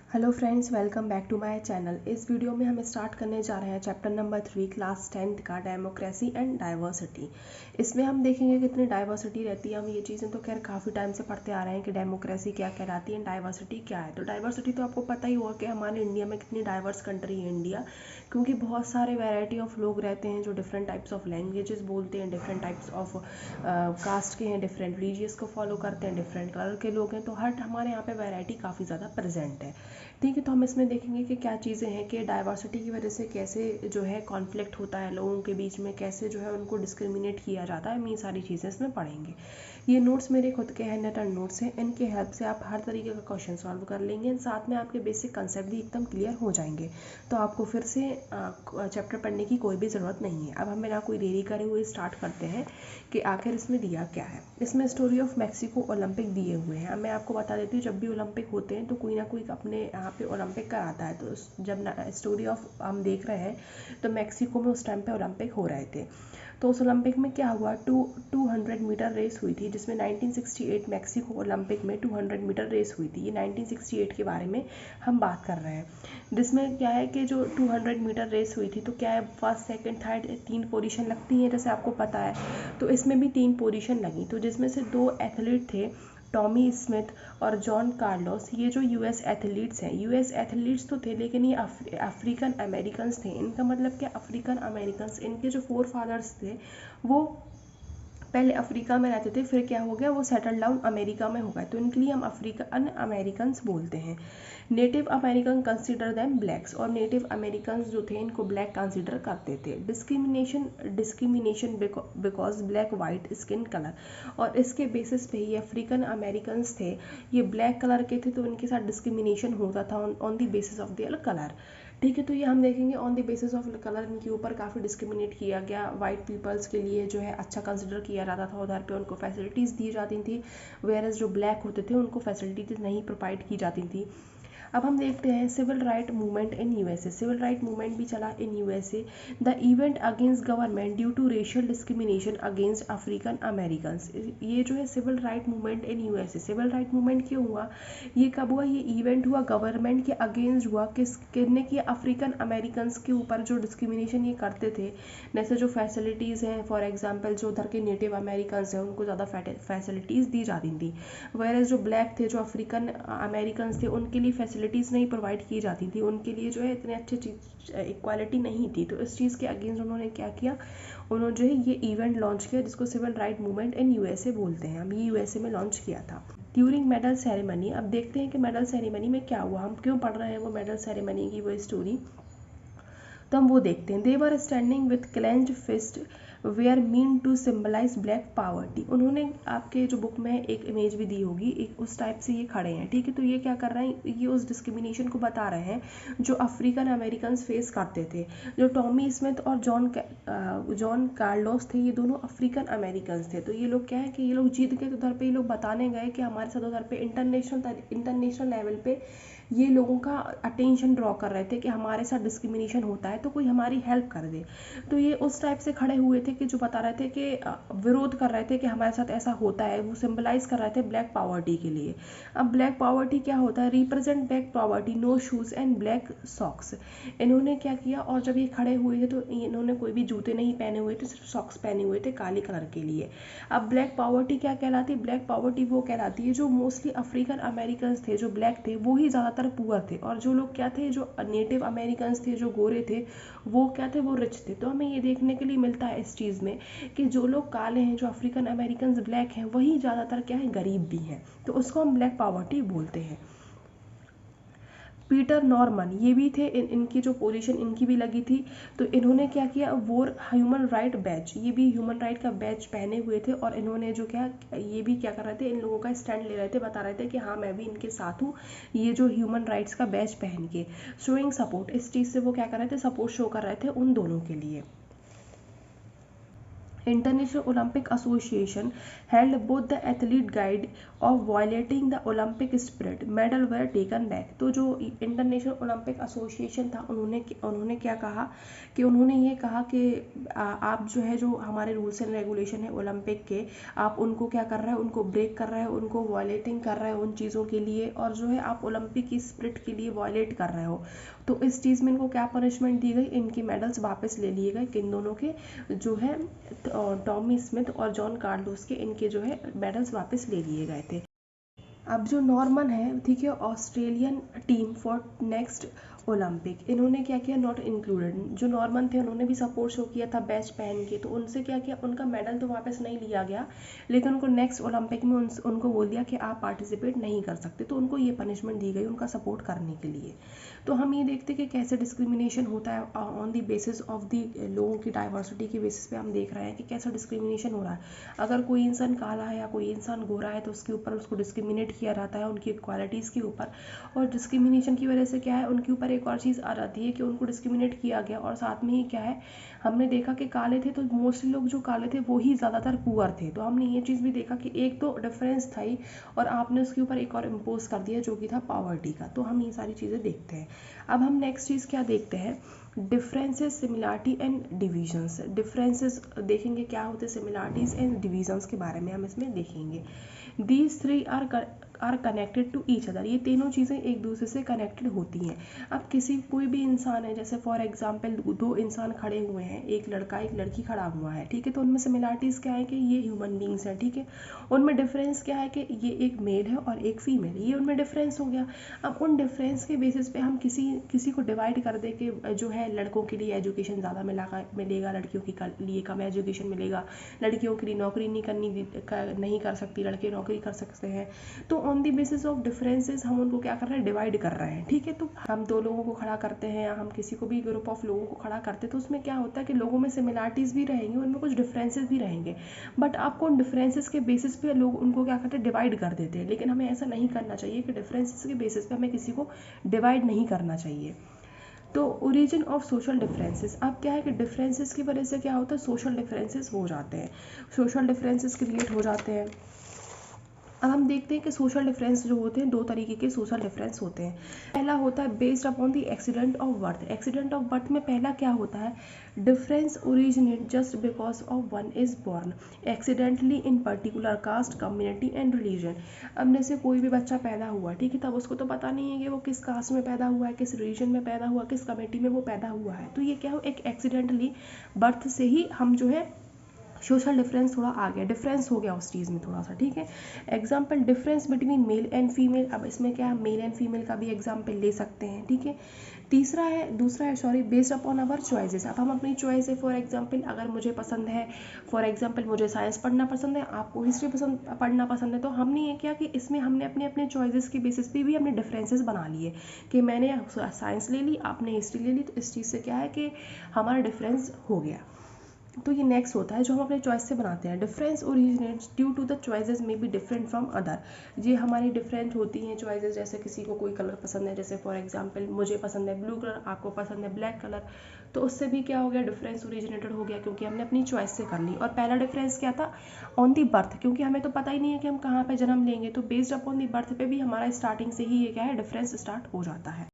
Hello friends, welcome back to my channel. इस video में हम स्टार्ट करने जा रहे हैं चैप्टर नंबर 3 क्लास 10th का डेमोक्रेसी एंड डाइवर्सिटी। इसमें हम देखेंगे कितनी डाइवर्सिटी रहती है। हम ये चीज़ें तो खैर काफ़ी टाइम से पढ़ते आ रहे हैं कि डेमोक्रेसी क्या कहलाती है, डाइवर्सिटी क्या है। तो डाइवर्सिटी तो आपको पता ही होगा कि हमारे इंडिया में कितनी डाइवर्स कंट्री है इंडिया, क्योंकि बहुत सारे वैरायटी ऑफ लोग रहते हैं जो डिफरेंट टाइप्स ऑफ लैंग्वेजेस बोलते हैं, डिफरेंट टाइप्स ऑफ कास्ट के हैं, डिफरेंट रिलीजियस को फॉलो करते हैं, डिफरेंट कलर के लोग हैं। तो हमारे यहाँ पे वैरायटी काफ़ी ज़्यादा प्रेजेंट है। ठीक है, तो हम इसमें देखेंगे कि क्या चीज़ें हैं कि डाइवर्सिटी की वजह से कैसे जो है कॉन्फ्लिक्ट होता है लोगों के बीच में, कैसे जो है उनको डिस्क्रिमिनेट किया जाता है। हम ये सारी चीज़ें इसमें पढ़ेंगे। ये नोट्स मेरे खुद के हैंड रिटन नोट्स हैं। इनके हेल्प से आप हर तरीके का क्वेश्चन सॉल्व कर लेंगे, साथ में आपके बेसिक कंसेप्ट भी एकदम क्लियर हो जाएंगे। तो आपको फिर से चैप्टर पढ़ने की कोई भी ज़रूरत नहीं है। अब हम बिना कोई देरी करे हुए स्टार्ट करते हैं कि आखिर इसमें दिया क्या है। इसमें स्टोरी ऑफ मैक्सिको ओलंपिक दिए हुए हैं। अब मैं आपको बता देती हूँ, जब भी ओलंपिक होते हैं तो कोई ना कोई अपने यहाँ पे ओलंपिक कराता है। तो जब स्टोरी ऑफ हम देख रहे हैं तो मैक्सिको में उस टाइम पे ओलंपिक हो रहे थे। तो उस ओलंपिक में क्या हुआ, 200 मीटर रेस हुई थी, जिसमें 1968 मैक्सिको ओलंपिक में 200 मीटर रेस हुई थी। ये 1968 के बारे में हम बात कर रहे हैं, जिसमें क्या है कि जो 200 मीटर रेस हुई थी तो क्या है, फर्स्ट सेकंड थर्ड 3 पोजीशन लगती हैं, जैसे आपको पता है। तो इसमें भी 3 पोजीशन लगी, तो जिसमें से 2 एथलीट थे, टॉमी स्मिथ और जॉन कार्लोस। ये जो यूएस एथलीट्स हैं, यूएस एथलीट्स तो थे लेकिन ये अफ्रीकन अमेरिकन्स थे। इनका मतलब क्या, अफ्रीकन अमेरिकन्स, इनके जो फोर फादर्स थे वो पहले अफ्रीका में रहते थे, फिर क्या हो गया, वो सेटल डाउन अमेरिका में हो गए, तो इनके लिए हम अफ्रीकन अमेरिकन्स बोलते हैं। Native American consider them blacks, और नेटिव अमेरिकन्स जो थे इनको ब्लैक कंसिडर करते थे। Discrimination because black white skin colour, और इसके बेसिस पे ये अफ्रीकन अमेरिकन्स थे, ये ब्लैक कलर के थे, तो इनके साथ डिस्क्रिमिनेशन होता था on the basis of their colour. ठीक है, तो ये हम देखेंगे on the basis of colour इनके ऊपर काफ़ी डिस्क्रिमिनेट किया गया। वाइट पीपल्स के लिए जो है अच्छा कंसिडर किया जाता था, उधर पे उनको फैसिलिटीज़ दी जाती थी, वेयरएज जो ब्लैक होते थे उनको फैसिलिटीज़ नहीं प्रोवाइड की जाती थी। अब हम देखते हैं civil right movement in USA. Civil right movement भी चला in USA. The event against government due to racial discrimination against African Americans. ये जो है civil right movement in USA, civil right movement क्यों हुआ, ये कब हुआ, ये इवेंट हुआ गवर्नमेंट के अगेंस्ट हुआ, किसने किया, अफ्रीकन अमेरिकन्स के ऊपर जो डिस्क्रिमिनेशन ये करते थे। जैसे जो फैसिलिटीज़ हैं, फॉर एग्जांपल जो उधर के नेटिव अमेरिकन्स हैं उनको ज़्यादा फैसिलिटीज़ दी जाती थी, वेयरएज जो ब्लैक थे, जो अफ्रीकन अमेरिकन्स थे, उनके लिए फैसिलिटीज़ नहीं प्रोवाइड की जाती थी, उनके लिए जो है इतने अच्छे चीज़ इक्वालिटी नहीं थी। तो इस चीज़ के अगेंस्ट उन्होंने क्या किया, उन्होंने जो है ये इवेंट लॉन्च किया, जिसको civil right movement in USA बोलते हैं। हम ये यूएसए में लॉन्च किया था। ड्यूरिंग मेडल सेरेमनी, अब देखते हैं कि मेडल सेरेमनी में क्या हुआ, हम क्यों पढ़ रहे हैं वो मेडल सेरेमनी की वो स्टोरी, तो हम वो देखते हैं। They were standing with clenched fist were meant to symbolise black poverty. उन्होंने, आपके जो बुक में एक इमेज भी दी होगी, एक उस टाइप से ये खड़े हैं। ठीक है, तो ये क्या कर रहे हैं, ये उस डिस्क्रिमिनेशन को बता रहे हैं जो अफ्रीकन अमेरिकन्स फेस करते थे। जो टॉमी स्मिथ और जॉन कार्लोस थे, ये दोनों अफ्रीकन अमेरिकन्स थे। तो ये लोग क्या है कि ये लोग जीत गए, तो उधर पे ये लोग बताने गए कि हमारे साथ उधर पे इंटरनेशनल लेवल पे ये लोगों का अटेंशन ड्रॉ कर रहे थे कि हमारे साथ डिस्क्रिमिनेशन होता है, तो कोई हमारी हेल्प कर दे। तो ये उस टाइप से खड़े हुए थे कि जो बता रहे थे कि विरोध कर रहे थे कि हमारे साथ ऐसा होता है, वो सिंबलाइज कर रहे थे ब्लैक पावर्टी के लिए। अब ब्लैक पावर्टी क्या होता है, represent black poverty, no shoes and black socks. इन्होंने क्या किया, और जब ये खड़े हुए थे तो इन्होंने कोई भी जूते नहीं पहने हुए थे, सिर्फ सॉक्स पहने हुए थे काले कलर के लिए। अब ब्लैक पावर्टी क्या कहलाती है, ब्लैक पावर्टी वो कहलाती है जो मोस्टली अफ्रीकन अमेरिकन्स थे, जो ब्लैक थे, वो ही ज़्यादातर पुअर थे, और जो लोग क्या थे, जो नेटिव अमेरिकन्स थे, जो गोरे थे, वो क्या थे, वो रिच थे। तो हमें ये देखने के लिए मिलता है इस चीज़ में कि जो लोग काले हैं, जो अफ्रीकन अमेरिकन्स ब्लैक हैं, वही ज़्यादातर क्या है, गरीब भी हैं। तो उसको हम ब्लैक पावर्टी बोलते हैं। पीटर नॉर्मन ये भी थे, इनकी जो पोजीशन इनकी भी लगी थी। तो इन्होंने क्या किया, वोर ह्यूमन राइट बैच, ये भी ह्यूमन राइट का बैच पहने हुए थे, और इन्होंने जो क्या, ये भी क्या कर रहे थे, इन लोगों का स्टैंड ले रहे थे, बता रहे थे कि हाँ मैं भी इनके साथ हूँ, ये जो ह्यूमन राइट्स का बैच पहन के। शोइंग सपोर्ट, इस चीज़ से वो क्या कर रहे थे, सपोर्ट शो कर रहे थे उन दोनों के लिए। International Olympic Association held both the athlete guide of violating the Olympic spirit. Medal were taken back. तो जो इंटरनेशनल ओलंपिक एसोसिएशन था उन्होंने क्या कहा कि उन्होंने ये कहा कि आप जो है जो हमारे रूल्स एंड रेगुलेशन है ओलंपिक के, आप उनको क्या कर रहे हैं, उनको ब्रेक कर रहे हैं, उनको वायलेटिंग कर रहे हैं उन चीज़ों के लिए, और जो है आप ओलंपिक की स्पिरिट के लिए वायलेट कर रहे हो। तो इस चीज़ में इनको क्या पनिशमेंट दी गई, इनकी मेडल्स वापस ले लिए गए, किन दोनों के, जो है टॉमी स्मिथ और जॉन कार्लोस के, इनके जो है मेडल्स वापस ले लिए गए थे। अब जो नॉर्मन है, ठीक है, Australian team for next Olympic, इन्होंने क्या किया, नॉट इंक्लूडेड। जो नॉर्मन थे उन्होंने भी सपोर्ट शो किया था बैच पहन के, तो उनसे क्या किया, उनका मेडल तो वापस नहीं लिया गया, लेकिन उनको नेक्स्ट ओलंपिक में उनको बोल दिया कि आप पार्टिसिपेट नहीं कर सकते, तो उनको ये पनिशमेंट दी गई उनका सपोर्ट करने के लिए। तो हम ये देखते कि कैसे डिस्क्रिमिनेशन होता है on the basis of the लोगों की डाइवर्सिटी के बेसिस पे हम देख रहे हैं कि कैसा डिस्क्रिमिनेशन हो रहा है। अगर कोई इंसान काला है या कोई इंसान गोरा है तो उसके ऊपर उसको डिस्क्रिमिनेट किया जाता है उनकी क्वालिटीज़ के ऊपर, और डिस्क्रिमिनेशन की वजह से क्या है, उनके ऊपर एक और चीज़ आ जाती है कि उनको डिस्क्रिमिनेट किया गया, और साथ में ही क्या है, हमने देखा कि काले थे तो मोस्टली लोग जो काले थे वो ही ज़्यादातर पुअर थे। तो हमने ये चीज़ भी देखा कि एक तो डिफरेंस था ही, और आपने उसके ऊपर एक और इम्पोज कर दिया जो कि था पॉवर्टी का। तो हम ये सारी चीज़ें देखते हैं। अब हम नेक्स्ट चीज़ क्या देखते हैं, differences, similarity and divisions. Differences देखेंगे क्या होते हैं, सिमिलरिटीज़ एंड डिविजन्स के बारे में हम इसमें देखेंगे। These three are connected to each other, ये तीनों चीज़ें एक दूसरे से कनेक्टेड होती हैं। अब कोई भी इंसान है, जैसे फॉर एग्जांपल दो इंसान खड़े हुए हैं, एक लड़का एक लड़की खड़ा हुआ है, ठीक है, तो उनमें सिमिलरिटीज़ क्या है कि ये ह्यूमन बींग्स हैं, ठीक है। उनमें डिफरेंस क्या है कि ये एक मेल है और एक फीमेल, ये उनमें डिफरेंस हो गया। अब उन डिफरेंस के बेसिस पे हम किसी को डिवाइड कर दे कि जो है लड़कों के लिए एजुकेशन ज़्यादा मिलेगा, लड़कियों के लिए कम एजुकेशन मिलेगा, लड़कियों के लिए नौकरी नहीं कर सकती, लड़के नौकरी कर सकते हैं। तो on the basis of differences हम उनको क्या कर रहे हैं, डिवाइड कर रहे हैं, ठीक है। तो हम दो लोगों को खड़ा करते हैं या हम किसी को भी ग्रुप ऑफ लोगों को खड़ा करते हैं, तो उसमें क्या होता है कि लोगों में सिमिलरिटीज़ भी रहेंगी, उनमें कुछ डिफरेंसेस भी रहेंगे, बट आपको उन डिफरेंसेस के बेसिस पे लोग उनको क्या करते हैं, डिवाइड कर देते हैं। लेकिन हमें ऐसा नहीं करना चाहिए कि डिफरेंसेस के बेसिस पे हमें किसी को डिवाइड नहीं करना चाहिए। तो ओरिजिन ऑफ सोशल डिफरेंसेस, अब क्या है कि डिफरेंसेस की वजह से क्या होता है, सोशल डिफरेंसेस हो जाते हैं, सोशल डिफरेंसेस क्रिएट हो जाते हैं। अब हम देखते हैं कि सोशल डिफरेंस जो होते हैं, दो तरीके के सोशल डिफरेंस होते हैं। पहला होता है based upon the accident of birth. Accident of birth में पहला क्या होता है, difference originate just because of one is born accidentally in particular caste, community and religion. अब जैसे कोई भी बच्चा पैदा हुआ, ठीक है, तब उसको तो पता नहीं है कि वो किस कास्ट में पैदा हुआ है, किस रिलीजन में पैदा हुआ, किस कम्युनिटी में वो पैदा हुआ है। तो ये क्या हो, एक एक्सीडेंटली बर्थ से ही हम जो है सोशल डिफरेंस थोड़ा आ गया, डिफरेंस हो गया उस चीज़ में थोड़ा सा, ठीक है। Example difference between male and female, अब इसमें क्या मेल एंड फीमेल का भी एग्जाम्पल ले सकते हैं, ठीक है। दूसरा है बेस्ड अपॉन आवर चॉइसेस। अब हम अपनी चॉइस है, फॉर एग्जाम्पल अगर मुझे पसंद है, फॉर एग्जाम्पल मुझे साइंस पढ़ना पसंद है, आपको हिस्ट्री पढ़ना पसंद है, तो हमने ये किया कि इसमें हमने अपने अपने चॉइसेस के बेसिस पे भी हमने डिफरेंसेस बना लिए कि मैंने साइंस ले ली, आपने हिस्ट्री ले ली, तो इस चीज़ से क्या है कि हमारा डिफरेंस हो गया। तो ये नेक्स्ट होता है जो हम अपने चॉइस से बनाते हैं। Difference originates due to the choices में बी डिफरेंट फ्रॉम अदर। ये हमारी डिफरेंट होती हैं चॉइसेस, जैसे किसी को कोई कलर पसंद है, जैसे फॉर एग्जांपल मुझे पसंद है ब्लू कलर, आपको पसंद है ब्लैक कलर, तो उससे भी क्या हो गया, डिफरेंस ओरिजिनेटेड हो गया, क्योंकि हमने अपनी चॉइस से कर ली। और पहला डिफरेंस क्या था, ऑन दी बर्थ, क्योंकि हमें तो पता ही नहीं है कि हम कहाँ पर जन्म लेंगे, तो बेस्ड अपॉन दी बर्थ पे भी हमारा स्टार्टिंग से ही ये क्या है, डिफरेंस स्टार्ट हो जाता है।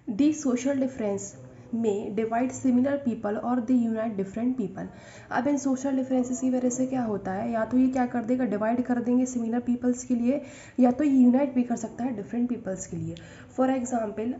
दी सोशल डिफरेंस में डिवाइड सिमिलर पीपल और दे यूनाइट डिफरेंट पीपल। अब इन सोशल डिफरेंसेस की वजह से क्या होता है, या तो ये क्या कर देगा, डिवाइड कर देंगे सिमिलर पीपल्स के लिए, या तो ये यूनाइट भी कर सकता है डिफरेंट पीपल्स के लिए। फॉर एग्जाम्पल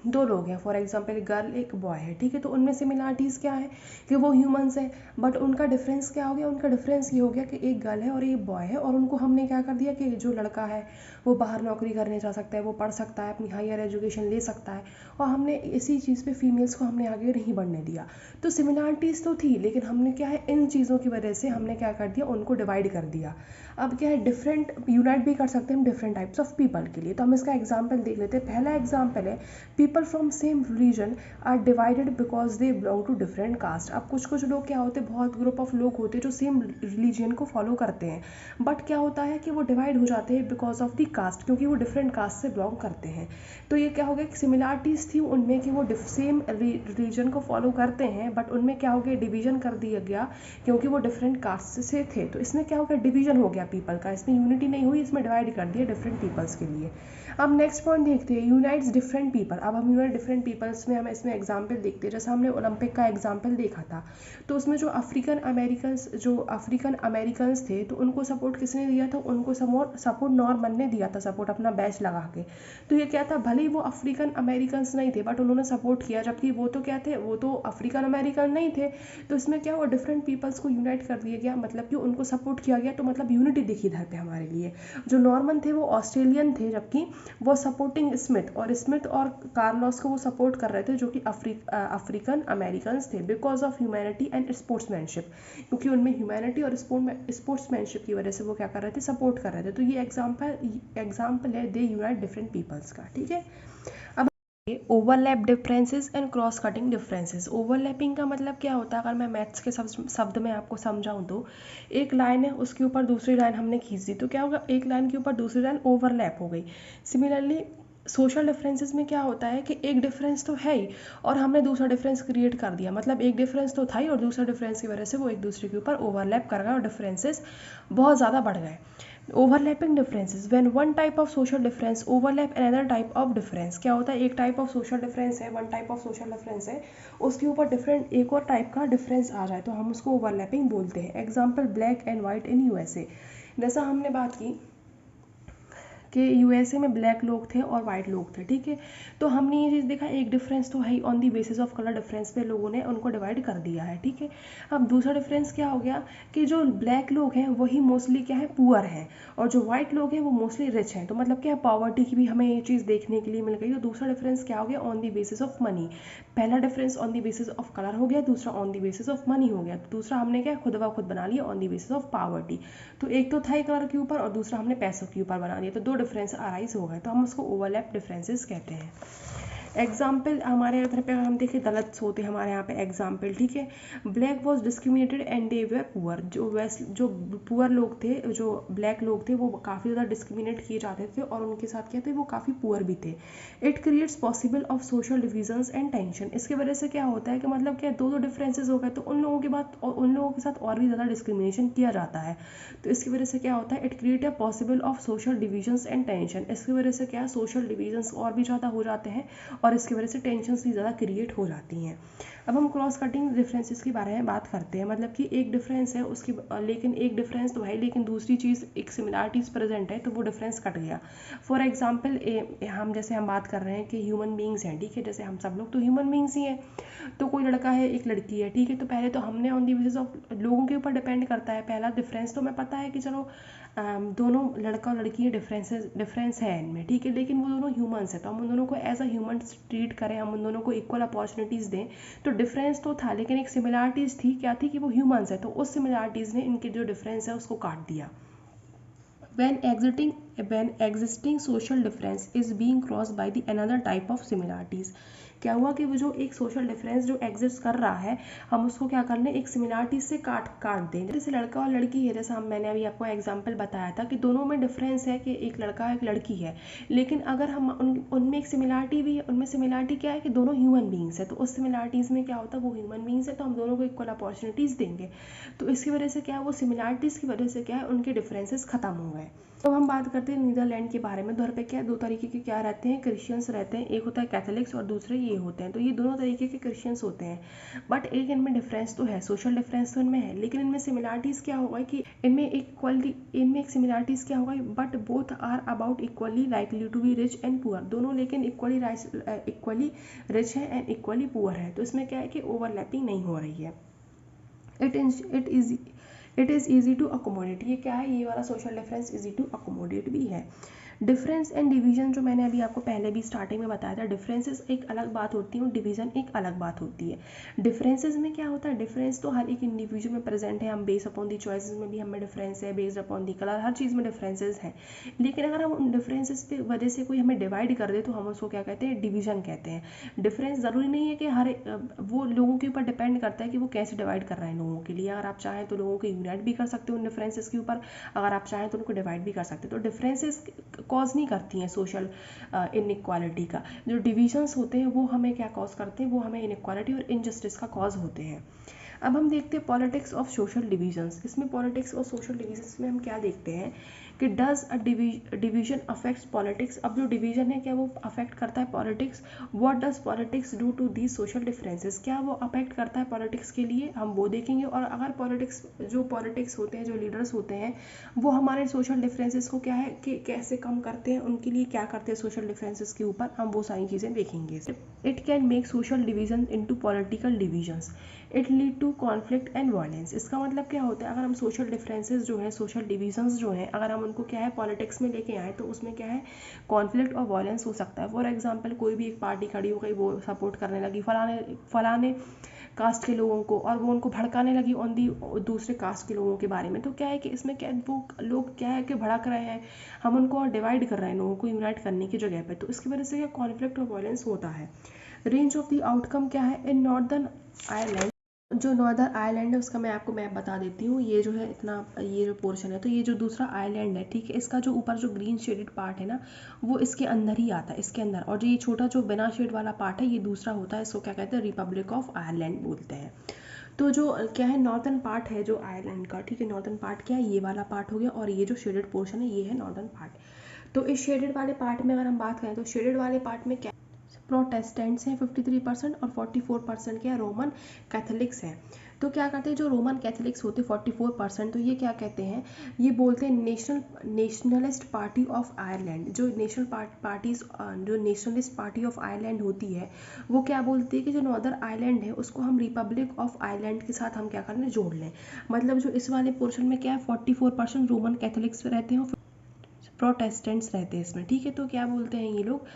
दो लोग हैं, फॉर एग्जाम्पल एक गर्ल एक बॉय है, ठीक है, तो उनमें सिमिलरिटीज़ क्या है कि वो ह्यूमंस है, बट उनका डिफरेंस क्या हो गया, उनका डिफरेंस ये हो गया कि एक गर्ल है और एक बॉय है, और उनको हमने क्या कर दिया कि जो लड़का है वो बाहर नौकरी करने जा सकता है, वो पढ़ सकता है, अपनी हायर एजुकेशन ले सकता है, और हमने इसी चीज़ पे फीमेल्स को हमने आगे नहीं बढ़ने दिया। तो सिमिलरिटीज़ तो थी, लेकिन हमने क्या है, इन चीज़ों की वजह से हमने क्या कर दिया, उनको डिवाइड कर दिया। अब क्या है, डिफरेंट यूनाइट भी कर सकते हैं हम डिफरेंट टाइप्स ऑफ पीपल के लिए। तो हम इसका एग्जाम्पल देख लेते हैं। पहला एग्जाम्पल है people from same religion are divided because they belong to different caste. अब कुछ लोग क्या होते हैं, बहुत ग्रुप ऑफ लोग होते हैं जो सेम रिलीजन को फॉलो करते हैं, बट क्या होता है कि वो डिवाइड हो जाते हैं बिकॉज ऑफ द कास्ट, क्योंकि वो डिफरेंट कास्ट से बिलोंग करते हैं। तो ये क्या हो गया, सिमिलरिटीज़ थी उनमें कि वो सेम रिलीजन को फॉलो करते हैं, बट उनमें क्या हो गया, डिवीजन कर दिया गया क्योंकि वो डिफरेंट कास्ट से थे। तो इसमें क्या हो गया, डिवीजन हो गया पीपल का, इसमें यूनिटी नहीं हुई, इसमें डिवाइड कर दिया डिफरेंट पीपल्स के लिए। अब नेक्स्ट पॉइंट देखते हैं, यूनाइट्स डिफरेंट पीपल। अब हम यूनाइट डिफरेंट पीपल्स में हम इसमें एग्जाम्पल देखते हैं, जैसे हमने ओलंपिक का एग्जाम्पल देखा था, तो उसमें जो अफ्रीकन अमेरिकन्स थे, तो उनको सपोर्ट किसने दिया था, उनको सपोर्ट नॉर्मन ने दिया था, सपोर्ट अपना बैच लगा के। तो ये क्या था, भले ही वो अफ्रीकन अमेरिकन्स नहीं थे बट उन्होंने सपोर्ट किया, जबकि वो तो क्या थे, वो तो अफ्रीकन अमेरिकन नहीं थे। तो इसमें क्या हुआ, डिफरेंट पीपल्स को यूनाइट कर दिया गया, मतलब कि उनको सपोर्ट किया गया, तो मतलब यूनिटी दिखी इधर पे हमारे लिए। जो नॉर्मन थे वो ऑस्ट्रेलियन थे, जबकि वो सपोर्टिंग स्मिथ और कार्लोस को वो सपोर्ट कर रहे थे, जो कि अफ्रीकन अमेरिकन्स थे, because of humanity and sportsmanship, क्योंकि उनमें ह्यूमैनिटी और स्पोर्ट्समैनशिप की वजह से वो क्या कर रहे थे, सपोर्ट कर रहे थे। तो ये एग्जाम्पल है दे यूनाइट डिफरेंट पीपल्स का, ठीक है। अब overlap differences and cross cutting differences. Overlapping का मतलब क्या होता है, अगर मैं मैथ्स के शब्द में आपको समझाऊं तो एक लाइन है, उसके ऊपर दूसरी लाइन हमने खींच दी, तो क्या होगा, एक लाइन के ऊपर दूसरी लाइन ओवरलैप हो गई। सिमिलरली सोशल डिफरेंसेस में क्या होता है कि एक डिफरेंस तो है ही और हमने दूसरा डिफरेंस क्रिएट कर दिया, मतलब एक डिफरेंस तो था ही और दूसरा डिफरेंस की वजह से वो एक दूसरे के ऊपर ओवरलैप कर गए और डिफरेंसेस बहुत ज़्यादा बढ़ गए। Overlapping differences, when one type of social difference overlap another type of difference. क्या होता है, एक टाइप ऑफ सोशल डिफरेंस है, one type of social difference है, उसके ऊपर डिफरेंट एक और टाइप का डिफरेंस आ जाए तो हम उसको ओवरलैपिंग बोलते हैं। Example black and white in USA. जैसा हमने बात की कि यूएसए में ब्लैक लोग थे और वाइट लोग थे, ठीक है। तो हमने ये चीज़ देखा, एक डिफरेंस तो है on the basis of colour difference पे लोगों ने उनको डिवाइड कर दिया है, ठीक है। अब दूसरा डिफरेंस क्या हो गया कि जो ब्लैक लोग हैं वही मोस्टली क्या है, पुअर हैं, और जो वाइट लोग हैं वो मोस्टली रिच हैं। तो मतलब क्या, पॉवर्टी की भी हमें ये चीज़ देखने के लिए मिल गई। तो दूसरा डिफरेंस क्या हो गया, on the basis of money. पहला difference on the basis of colour हो गया, दूसरा on the basis of money हो गया। तो दूसरा हमने क्या खुद ब खुद बना लिया on the basis of poverty. तो एक तो था ही कलर के ऊपर और दूसरा हमने पैसों के ऊपर बना दिया, तो दो डिफरेंस अराइज हो गए, तो हम उसको ओवरलैप डिफरेंसेस कहते हैं। एग्जाम्पल हमारे उधर पे अगर हम देखें, दलित होते हमारे यहाँ पे एग्जाम्पल, ठीक है। Black was discriminated and they way poor. जो पुअर लोग थे, जो ब्लैक लोग थे, वो काफ़ी ज़्यादा डिस्क्रिमिनेट किए जाते थे और उनके साथ क्या थे, वो काफ़ी पुअर भी थे। It creates possible of social divisions and tension. इसकी वजह से क्या होता है कि मतलब क्या, दो डिफरेंसेस हो गए तो उन लोगों के साथ और भी ज़्यादा डिस्क्रिमिनेशन किया जाता है। तो इसकी वजह से क्या होता है, it create a possible of social divisions and tension. इसकी वजह से क्या, सोशल डिविजन्स और भी ज़्यादा हो जाते हैं और इसकी वजह से टेंशन्स भी ज़्यादा क्रिएट हो जाती हैं। अब हम क्रॉस कटिंग डिफरेंसेस के बारे में बात करते हैं, मतलब कि एक डिफरेंस है उसकी, लेकिन एक डिफरेंस तो है लेकिन दूसरी चीज़ एक सिमिलरिटीज़ प्रेजेंट है, तो वो डिफरेंस कट गया। फॉर एग्जाम्पल हम बात कर रहे हैं कि ह्यूमन बींग्स हैं, ठीक है, जैसे हम सब लोग तो ह्यूमन बींग्स ही हैं। तो कोई लड़का है, एक लड़की है, ठीक है, तो पहले तो हमने ऑन दी बेसिस ऑफ लोगों के ऊपर डिपेंड करता है। पहला डिफरेंस तो हमें पता है कि चलो दोनों लड़का और लड़की डिफरेंस है इनमें, ठीक है, लेकिन वो दोनों ह्यूमंस हैं, तो हम उन दोनों को एज अ ह्यूमन ट्रीट करें, हम उन दोनों को इक्वल अपॉर्चुनिटीज़ दें। तो डिफरेंस तो था लेकिन एक सिमिलरिटीज़ थी, क्या थी, कि वो ह्यूमंस है, तो उस सिमिलरिटीज़ ने इनके जो डिफरेंस है उसको काट दिया। when existing social difference is being crossed by the another type of similarities। क्या हुआ कि वो जो एक सोशल डिफरेंस जो एग्जिस्ट कर रहा है, हम उसको क्या कर लें, एक सिमिलरिटी से काट दें। जैसे लड़का और लड़की है, जैसा मैंने अभी आपको एग्जांपल बताया था कि दोनों में डिफरेंस है कि एक लड़का एक लड़की है, लेकिन अगर हम उनमें एक सिमिलरिटी भी है, उनमें सिमिलरिटी क्या है कि दोनों ह्यूमन बींग्स है, तो उस सिमिलरिटीज़ में क्या होता है, वो ह्यूमन बींग्स है तो हम दोनों को इक्वल अपॉर्चुनिटीज़ देंगे। तो इसकी वजह से क्या है, वो सिमिलरिटीज़ की वजह से क्या है, उनके डिफरेंसेस खत्म हो गए। तो हम बात करते हैं नीदरलैंड के बारे में। उधर पे क्या है, दो तरीके के क्या रहते हैं, क्रिश्चियंस रहते हैं, एक होता है कैथोलिक्स और दूसरे ये होते हैं। तो ये दोनों तरीके के क्रिश्चियंस होते हैं, बट एक इनमें डिफरेंस तो है, सोशल डिफरेंस तो इनमें है, लेकिन इनमें सिमिलरिटीज़ क्या होगा कि इनमें एक सिमिलरिटीज़ क्या होगा, but both are about equally likely to be rich and poor. दोनों लेकिन इक्वली रिच है एंड इक्वली पुअर है। तो इसमें क्या है कि ओवरलैपिंग नहीं हो रही है। It is easy to accommodate. ये क्या है, ये वाला social difference easy to accommodate भी है। डिफरेंस एंड डिवीजन, जो मैंने अभी आपको पहले भी स्टार्टिंग में बताया था, डिफरेंसेस एक अलग बात होती है और डिवीजन एक अलग बात होती है। डिफरेंसेस में क्या होता है, डिफरेंस तो हर एक इंडिविजुअल में प्रेजेंट है, हम बेस्ड अपॉन दी चॉइसेस में भी हमें डिफरेंस है, बेस्ड अपॉन दी कलर, हर चीज़ में डिफरेंसेस हैं। लेकिन अगर हम उन डिफरेंसेस पे वजह से कोई हमें डिवाइड कर दे तो हम उसको क्या कहते हैं, डिवीजन कहते हैं। डिफरेंस ज़रूरी नहीं है कि वो लोगों के ऊपर डिपेंड करता है कि वो कैसे डिवाइड कर रहे हैं लोगों के लिए। अगर आप चाहें तो लोगों को यूनाइट भी कर सकते हो उन डिफरेंसेस के ऊपर, अगर आप चाहें तो उनको डिवाइड भी कर सकते हो। तो डिफरेंसेस कॉज नहीं करती हैं सोशल इनइक्वालिटी का। जो डिविजन्स होते हैं वो हमें क्या कॉज करते हैं, वो हमें इनइक्वालिटी और इनजस्टिस का कॉज होते हैं। अब हम देखते हैं पॉलिटिक्स ऑफ सोशल डिविजन्स। इसमें पॉलिटिक्स और सोशल डिविजन्स में हम क्या देखते हैं कि does a division affects politics. अब जो डिवीजन है क्या वो अफेक्ट करता है politics. What does politics do to these social differences, क्या वो अफेक्ट करता है पॉलिटिक्स के लिए, हम वो देखेंगे। और अगर पॉलिटिक्स होते हैं, जो लीडर्स होते हैं, वो हमारे सोशल डिफरेंसेस को क्या है कि कैसे कम करते हैं, उनके लिए क्या करते हैं सोशल डिफरेंसेस के ऊपर, हम वो सारी चीज़ें देखेंगे। It can make social division into political divisions. It lead to conflict and violence. इसका मतलब क्या होता है, अगर हम सोशल डिफरेंसेस जो है, सोशल डिविजन्स जो हैं, अगर हम उनको क्या है पॉलिटिक्स में लेके आए तो उसमें क्या है कॉन्फ्लिक्ट और वायलेंस हो सकता है। फॉर एग्जांपल कोई भी एक पार्टी खड़ी हो गई, वो सपोर्ट करने लगी फलाने कास्ट के लोगों को, और वो उनको भड़काने लगी ऑन दी दूसरे कास्ट के लोगों के बारे में, तो क्या है कि इसमें क्या वो लोग क्या है कि भड़क रहे हैं, हम उनको डिवाइड कर रहे हैं लोगों को यूनाइट करने की जगह पे, तो इसकी वजह से क्या कॉन्फ्लिक्ट और वायलेंस होता है। रेंज ऑफ द आउटकम क्या है इन नॉर्दर्न आयरलैंड। जो नॉर्दर्न आयरलैंड है उसका मैं आपको मैप बता देती हूँ। ये जो है इतना, ये जो पोर्शन है, तो ये जो दूसरा आयरलैंड है, ठीक है, इसका जो ऊपर जो ग्रीन शेडेड पार्ट है ना, वो इसके अंदर ही आता है, इसके अंदर। और जो ये छोटा जो बिना शेड वाला पार्ट है, ये दूसरा होता है, इसको क्या कहते हैं रिपब्लिक ऑफ आयरलैंड बोलते हैं। तो जो क्या है नॉर्दर्न पार्ट है जो आयरलैंड का, ठीक है, नॉर्दर्न पार्ट क्या है, ये वाला पार्ट हो गया, और ये जो शेडेड पोर्शन है ये है नॉर्दर्न पार्ट। तो इस शेडेड वाले पार्ट में अगर हम बात करें तो शेडेड वाले पार्ट में क्या प्रोटेस्टेंट्स हैं 53% और 44% क्या रोमन कैथोलिक्स हैं। तो क्या करते हैं जो रोमन कैथोलिक्स होते हैं 44%, तो ये क्या कहते हैं, ये बोलते हैं नेशनलिस्ट पार्टी ऑफ आयरलैंड। जो नेशनलिस्ट पार्टी ऑफ आयरलैंड होती है, वो क्या बोलती है कि जो नॉर्दर्न आयरलैंड है उसको हम रिपब्लिक ऑफ आयरलैंड के साथ हम क्या कर लें, जोड़ लें। मतलब जो इस वाले पोर्शन में क्या है 44% रोमन कैथोलिक्स रहते हैं, प्रोटेस्टेंट्स रहते हैं इसमें, ठीक है। तो क्या बोलते हैं ये लोग,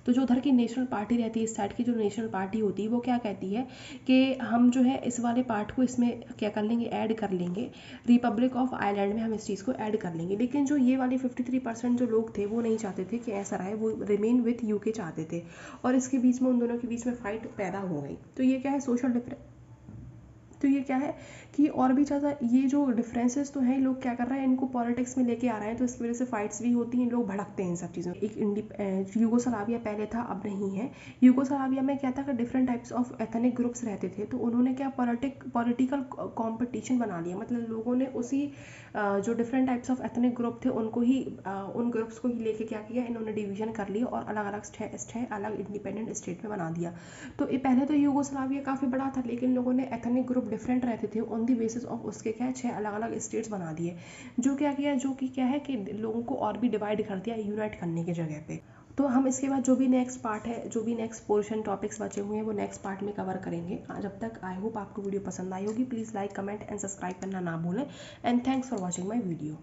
तो जो उधर की नेशनल पार्टी रहती है, इस साइड की जो नेशनल पार्टी होती है, वो क्या कहती है कि हम जो है इस वाले पार्ट को इसमें क्या कर लेंगे, ऐड कर लेंगे, रिपब्लिक ऑफ आयरलैंड में हम इस चीज़ को ऐड कर लेंगे। लेकिन जो ये वाले 53% जो लोग थे वो नहीं चाहते थे कि ऐसा रहे, वो रिमेन विथ यूके चाहते थे, और इसके बीच में उन दोनों के बीच में फाइट पैदा हो गई। तो ये क्या है सोशल डिफरेंस, तो ये क्या है कि और भी ज़्यादा ये जो डिफरेंसेस तो हैं, लोग क्या कर रहे हैं इनको पॉलिटिक्स में लेके आ रहे हैं, तो इसकी वजह से फाइट्स भी होती हैं, लोग भड़कते हैं इन सब चीज़ों। एक यूगोस्लाविया पहले था, अब नहीं है। यूगोस्लाविया में क्या था कि different types of ethnic groups रहते थे, तो उन्होंने क्या पॉलिटिकल कॉम्पिटिशन बना लिया। मतलब लोगों ने उसी जो different types of ethnic group थे उनको ही उन ग्रुप्स को ही लेके क्या किया, इन्होंने डिवीजन कर लिया और अलग अलग छः अलग इंडिपेंडेंट स्टेट में बना दिया। तो ये पहले तो यूगोस्लाविया काफ़ी बड़ा था, लेकिन लोगों ने एथनिक ग्रुप डिफरेंट रहते थे, ऑन दी बेसिस ऑफ उसके क्या है 6 अलग अलग स्टेट्स बना दिए, जो क्या किया, जो कि क्या है कि लोगों को और भी डिवाइड कर दिया यूनाइट करने की जगह पे। तो हम इसके बाद जो भी नेक्स्ट पार्ट है, जो भी नेक्स्ट पोर्शन टॉपिक्स बचे हुए हैं, वो नेक्स्ट पार्ट में कवर करेंगे। जब तक आई होप आपको वीडियो पसंद आई होगी। Please like comment and subscribe करना ना भूलें, and thanks for watching my video.